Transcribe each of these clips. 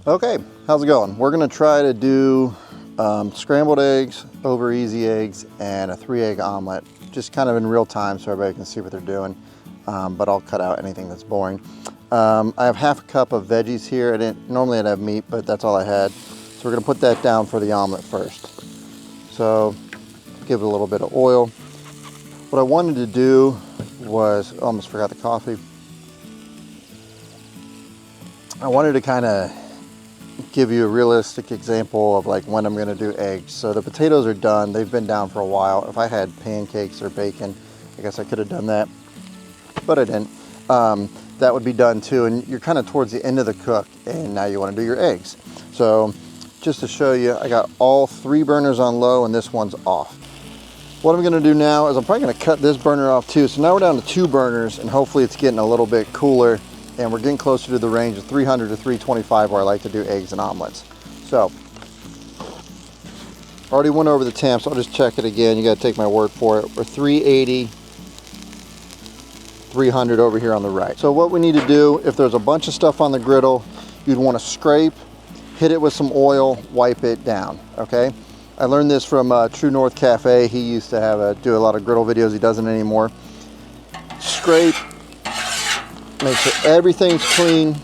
Okay, how's it going? We're gonna try to do scrambled eggs, over easy eggs, and a 3-egg omelet, just kind of in real time so everybody can see what they're doing. But I'll cut out anything that's boring. I have half a cup of veggies here. Normally I'd have meat, but that's all I had. So we're gonna put that down for the omelet first. So give it a little bit of oil. What I wanted to do was, almost forgot the coffee. I wanted to kind of give you a realistic example of like when I'm going to do eggs. So the potatoes are done. They've been down for a while. If I had pancakes or bacon, I guess I could have done that, but I didn't. That would be done too. And you're kind of towards the end of the cook and now you want to do your eggs. So just to show you, I got all 3 burners on low and this one's off. What I'm going to do now is I'm probably going to cut this burner off too. So now we're down to 2 burners and hopefully it's getting a little bit cooler. And we're getting closer to the range of 300 to 325 where I like to do eggs and omelets. So, already went over the temps, so I'll just check it again. You gotta take my word for it. We're 380, 300 over here on the right. So what we need to do, if there's a bunch of stuff on the griddle, you'd wanna scrape, hit it with some oil, wipe it down, okay? I learned this from True North Cafe. He used to do a lot of griddle videos. He doesn't anymore. Scrape. Make sure everything's clean.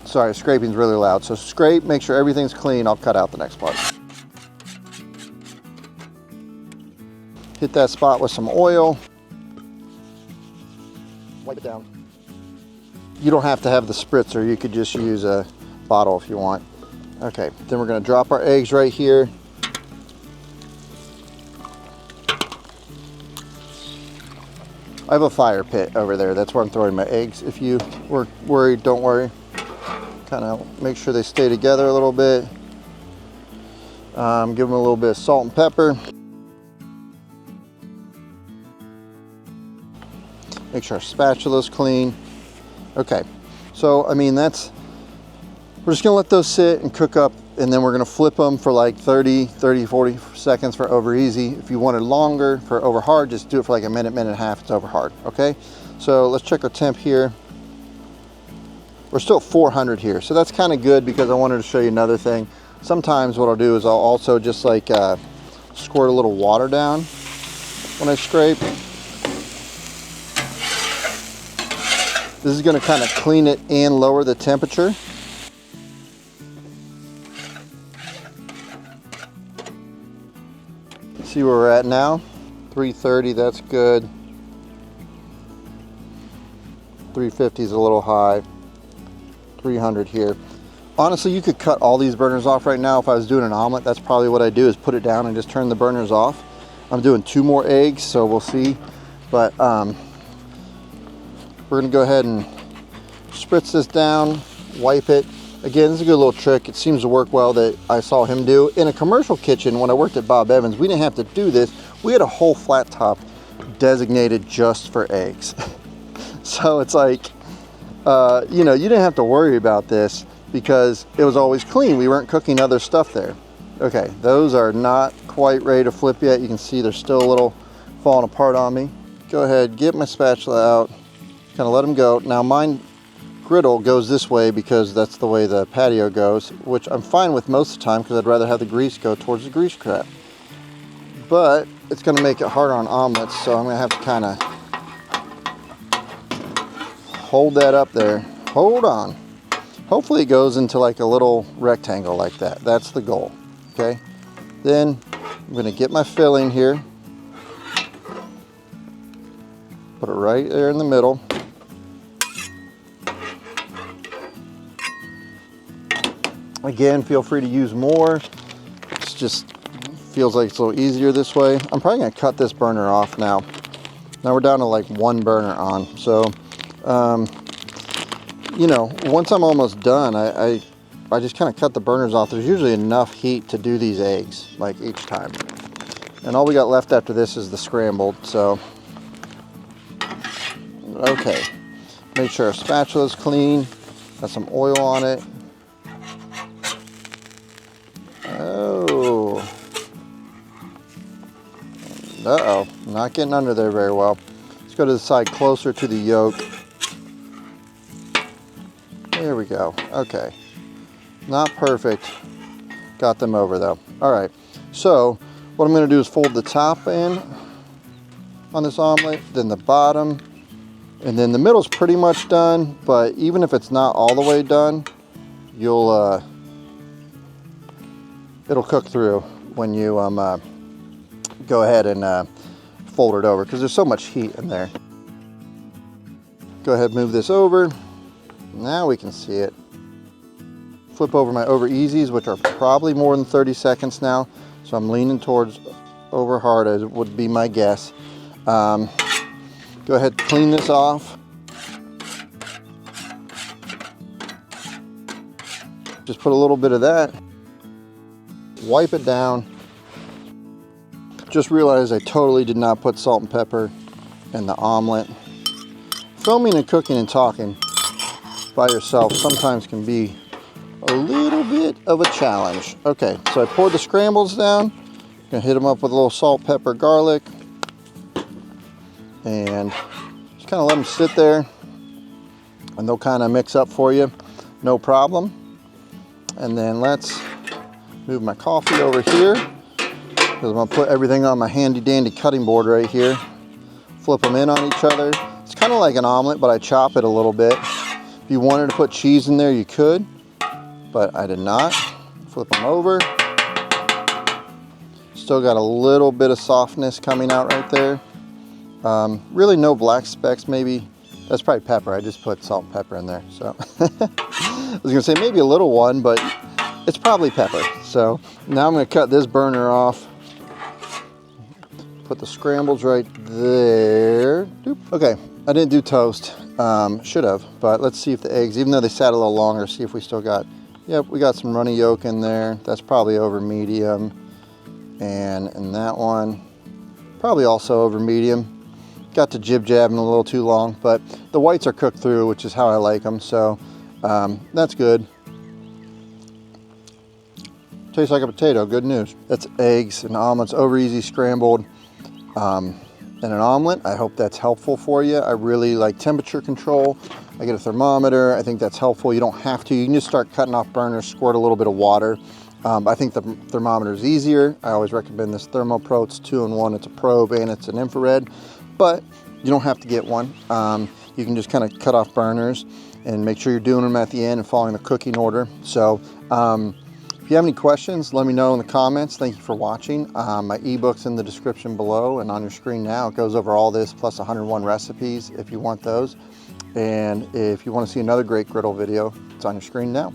Sorry, scraping's really loud. So scrape, make sure everything's clean. I'll cut out the next part. Hit that spot with some oil. Wipe it down. You don't have to have the spritzer. You could just use a bottle if you want. Okay, then we're gonna drop our eggs right here. I have a fire pit over there. That's where I'm throwing my eggs. If you were worried, don't worry. Kind of make sure they stay together a little bit. Give them a little bit of salt and pepper. Make sure our spatula's clean. Okay, so I mean we're just gonna let those sit and cook up, and then we're gonna flip them for like 30, 40 seconds for over easy. If you wanted longer for over hard, just do it for like a minute, minute and a half. It's over hard, okay? So let's check our temp here. We're still at 400 here, so that's kind of good because I wanted to show you another thing. Sometimes what I'll do is I'll also just like squirt a little water down when I scrape. This is gonna kind of clean it and lower the temperature. See where we're at now. 330, that's good. 350 is a little high. 300 here. Honestly, you could cut all these burners off right now. If I was doing an omelet, that's probably what I do, is put it down and just turn the burners off. I'm doing 2 more eggs, so we'll see. But we're gonna go ahead and spritz this down, wipe it. Again, this is a good little trick. It seems to work well that I saw him do. In a commercial kitchen, when I worked at Bob Evans, we didn't have to do this. We had a whole flat top designated just for eggs. So it's like, you know, you didn't have to worry about this because it was always clean. We weren't cooking other stuff there. Okay, those are not quite ready to flip yet. You can see they're still a little falling apart on me. Go ahead, get my spatula out, kind of let them go. Now mine griddle goes this way because that's the way the patio goes, which I'm fine with most of the time because I'd rather have the grease go towards the grease trap. But it's going to make it harder on omelets, so I'm going to have to kind of hold that up there. Hold on. Hopefully it goes into like a little rectangle like that. That's the goal. Okay. Then I'm going to get my filling here. Put it right there in the middle. Again, feel free to use more. It's just feels like it's a little easier this way. I'm probably gonna cut this burner off now. Now we're down to like 1 burner on. So, you know, once I'm almost done, I just kind of cut the burners off. There's usually enough heat to do these eggs, like each time. And all we got left after this is the scrambled, so. Okay, make sure our spatula's clean. Got some oil on it. Oh. Uh-oh, not getting under there very well. Let's go to the side closer to the yolk. There we go. Okay. Not perfect. Got them over though. All right, so what I'm gonna do is fold the top in on this omelet, then the bottom, and then the middle's pretty much done, but even if it's not all the way done, you'll it'll cook through when you go ahead and fold it over, because there's so much heat in there. Go ahead, move this over. Now we can see it. Flip over my over easies, which are probably more than 30 seconds now, so I'm leaning towards over hard, as would be my guess. Go ahead, clean this off. Just put a little bit of that. Wipe it down. Just realized I totally did not put salt and pepper in the omelet. Filming and cooking and talking by yourself sometimes can be a little bit of a challenge. Okay, so I poured the scrambles down. Gonna hit them up with a little salt, pepper, garlic, and just kind of let them sit there, and they'll kind of mix up for you, no problem. And then let's move my coffee over here, because I'm gonna put everything on my handy dandy cutting board right here. Flip them in on each other. It's kind of like an omelet, but I chop it a little bit. If you wanted to put cheese in there, you could, but I did not. Flip them over. Still got a little bit of softness coming out right there. Really no black specks, maybe. That's probably pepper. I just put salt and pepper in there. So I was gonna say maybe a little one, but it's probably pepper. So now I'm gonna cut this burner off. Put the scrambles right there. Doop. Okay, I didn't do toast. Should have, but let's see if the eggs, even though they sat a little longer, see if we still got, yep, we got some runny yolk in there. That's probably over medium. And in that one, probably also over medium. Got to jib-jabbing a little too long, but the whites are cooked through, which is how I like them, so that's good. Tastes like a potato, good news. That's eggs and omelets, over easy scrambled, and an omelet. I hope that's helpful for you. I really like temperature control. I get a thermometer. I think that's helpful. You don't have to. You can just start cutting off burners, squirt a little bit of water. I think the thermometer is easier. I always recommend this ThermoPro. It's 2-in-1. It's a probe and it's an infrared, but you don't have to get one. You can just kind of cut off burners and make sure you're doing them at the end and following the cooking order. So if you have any questions, let me know in the comments. Thank you for watching. My ebook's in the description below and on your screen now. It goes over all this plus 101 recipes if you want those. And if you want to see another great griddle video, it's on your screen now.